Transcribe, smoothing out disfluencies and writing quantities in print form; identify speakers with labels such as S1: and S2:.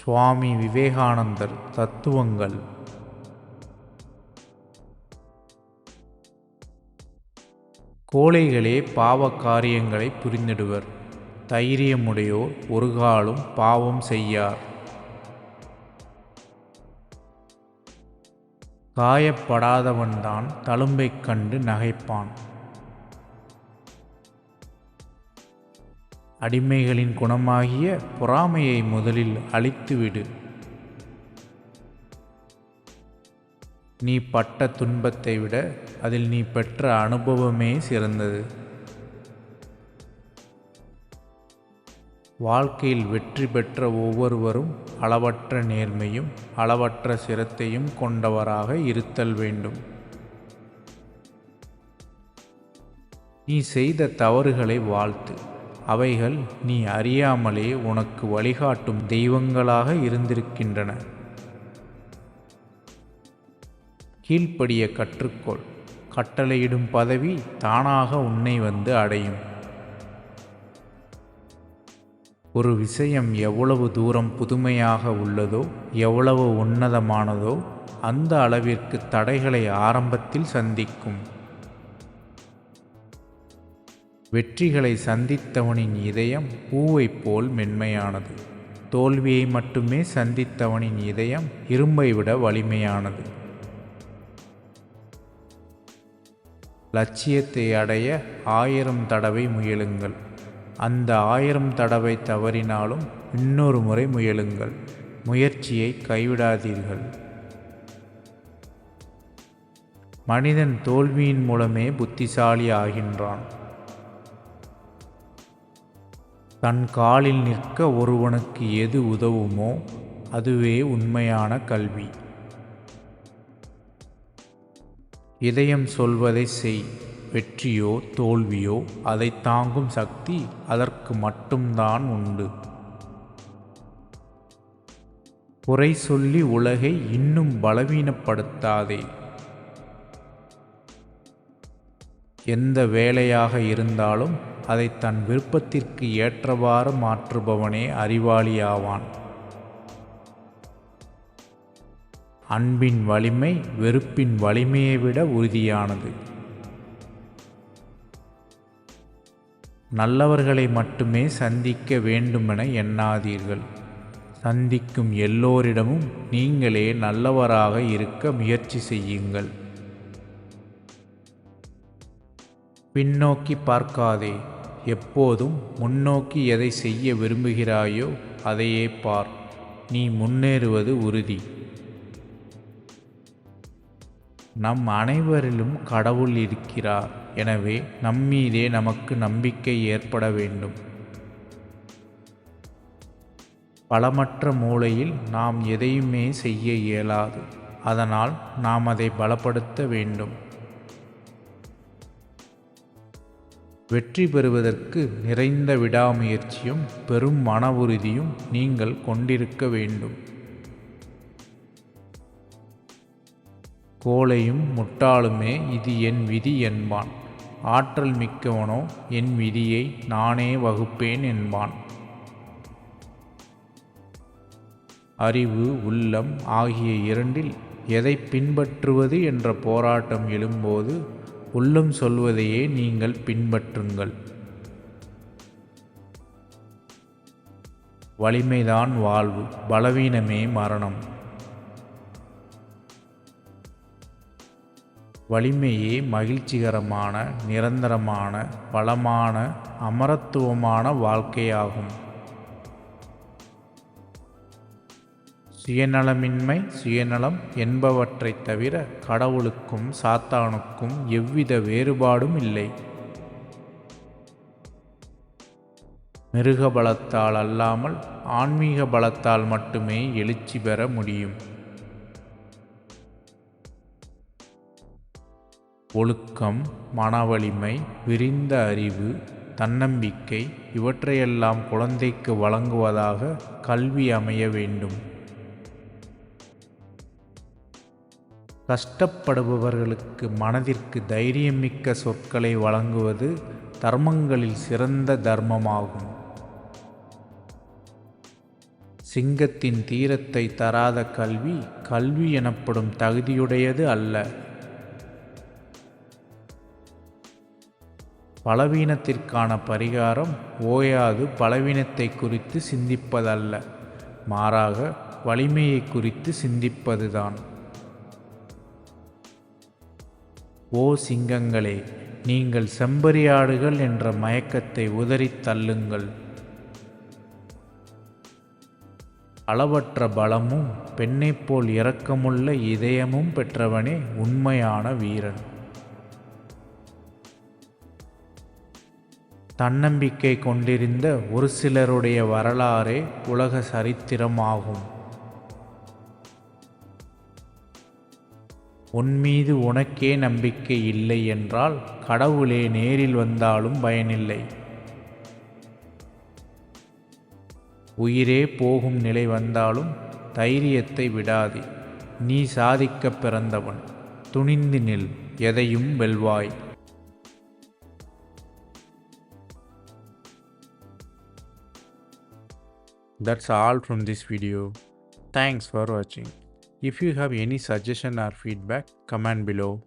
S1: சுவாமி விவேகானந்தர் தத்துவங்கள். கோழைகளே பாவ காரியங்களை புரிந்திடுவர், தைரியமுடையோர் ஒரு காலும் பாவம் செய்யார். காயப்படாதவன்தான் தழும்பைக் கண்டு நகைப்பான். அடிமைகளின் குணமாகிய பொறாமையை முதலில் அழித்துவிடு. நீ பட்ட துன்பத்தை விட அதில் நீ பெற்ற அனுபவமே சிறந்தது. வாழ்க்கையில் வெற்றி பெற்ற ஒவ்வொருவரும் அளவற்ற நேர்மையும் அளவற்ற சிரத்தையும் கொண்டவராக இருத்தல் வேண்டும். நீ செய்த தவறுகளை வாழ்த்து. அவைகள் நீ அறியாமலே உனக்கு வழிகாட்டும் தெய்வங்களாக இருந்திருக்கின்றன. கீழ்ப்படிய கற்றுக்கொள். கட்டளையிடும் பதவி தானாக உன்னை வந்து அடையும். ஒரு விஷயம் எவ்வளவு தூரம் புதுமையாக உள்ளதோ, எவ்வளவு உன்னதமானதோ, அந்த அளவிற்கு தடைகளை ஆரம்பத்தில் சந்திக்கும். வெற்றிகளை சந்தித்தவனின் இதயம் பூவைப் போல் மென்மையானது. தோல்வியை மட்டுமே சந்தித்தவனின் இதயம் இரும்பை விட வலிமையானது. லட்சியத்தை அடைய 1000 தடவை முயலுங்கள். அந்த 1000 தடவை தவறினாலும் இன்னொரு முறை முயலுங்கள். முயற்சியை கைவிடாதீர்கள். மனிதன் தோல்வியின் மூலமே புத்திசாலி ஆகின்றான். தன் காலில் நிற்க ஒருவனுக்கு எது உதவுமோ அதுவே உண்மையான கல்வி. இதயம் சொல்வதை செய். வெற்றியோ தோல்வியோ அதை தாங்கும் சக்தி அதற்கு மட்டும்தான் உண்டு. குறை சொல்லி உலகை இன்னும் பலவீனப்படுத்தாதே. எந்த வேலையாக இருந்தாலும் அதை தன் விருப்பத்திற்கு ஏற்றவாறு மாற்றுபவனே அறிவாளியாவான். அன்பின் வலிமை வெறுப்பின் வலிமையை விட உறுதியானது. நல்லவர்களை மட்டுமே சந்திக்க வேண்டுமென எண்ணாதீர்கள். சந்திக்கும் எல்லோரிடமும் நீங்களே நல்லவராக இருக்க முயற்சி செய்யுங்கள். பின்னோக்கி பார்க்காதே. எப்போதும் முன்னோக்கி எதை செய்ய விரும்புகிறாயோ அதையே பார். நீ முன்னேறுவது உறுதி. நம் அனைவரிலும் கடவுள் இருக்கிறார். எனவே நம்மீதே நமக்கு நம்பிக்கை ஏற்பட வேண்டும். பலமற்ற மூளையில் நாம் எதையுமே செய்ய இயலாது. அதனால் நாம் அதை பலப்படுத்த வேண்டும். வெற்றி பெறுவதற்கு நிறைந்த விடாமுயற்சியும் பெரும் மன உறுதியும் நீங்கள் கொண்டிருக்க வேண்டும். கோழையும் முட்டாளுமே இது என் விதி என்பான். ஆற்றல் மிக்கவனோ என் விதியை நானே வகுப்பேன் என்பான். அறிவு உள்ளம் ஆகிய இரண்டில் எதை பின்பற்றுவது என்ற போராட்டம் எழும்போது உள்ளம் சொல்வதையே நீங்கள் பின்பற்றுங்கள். வலிமைதான் வாழ்வு, பலவீனமே மரணம். வலிமையே மகிழ்ச்சிகரமான, நிரந்தரமான, வளமான, அமரத்துவமான வாழ்க்கையாகும். சுயநலமின்மை, சுயநலம் என்பவற்றைத் தவிர கடவுளுக்கும் சாத்தானுக்கும் எவ்வித வேறுபாடும் இல்லை. மிருக பலத்தால் அல்லாமல் ஆன்மீக பலத்தால் மட்டுமே எழுச்சி பெற முடியும். ஒழுக்கம், மனவலிமை, விரிந்த அறிவு, தன்னம்பிக்கை இவற்றையெல்லாம் குழந்தைக்கு வழங்குவதாக கல்வி அமைய வேண்டும். கஷ்டப்படுபவர்களுக்கு மனதிற்கு தைரியமிக்க சொற்களை வழங்குவது தர்மங்களில் சிறந்த தர்மமாகும். சிங்கத்தின் தீரத்தை தராத கல்வி கல்வி எனப்படும் தகுதியுடையது அல்ல. பலவீனத்திற்கான பரிகாரம் ஓயாது பலவீனத்தை குறித்து சிந்திப்பதல்ல, மாறாக வலிமையை குறித்து சிந்திப்பதுதான். ஓ சிங்கங்களே, நீங்கள் செம்பரியாடுகள் என்ற மயக்கத்தை உதறித் தள்ளுங்கள். அளவற்ற பலமும் பெண்ணைப் போல் இரக்கமுள்ள இதயமும் பெற்றவனே உண்மையான வீரன். தன்னம்பிக்கை கொண்டிருந்த ஒரு சிலருடைய வரலாறே உலக சரித்திரமாகும். உன்மீது உனக்கே நம்பிக்கை இல்லை என்றால் கடவுளே நேரில் வந்தாலும் பயனில்லை. உயிரே போகும் நிலை வந்தாலும் தைரியத்தை விடாதே. நீ சாதிக்கப் பிறந்தவன். துணிந்து நில், எதையும் வெல்வாய். That's all from this video. Thanks for watching. If you have any suggestion or feedback, comment below.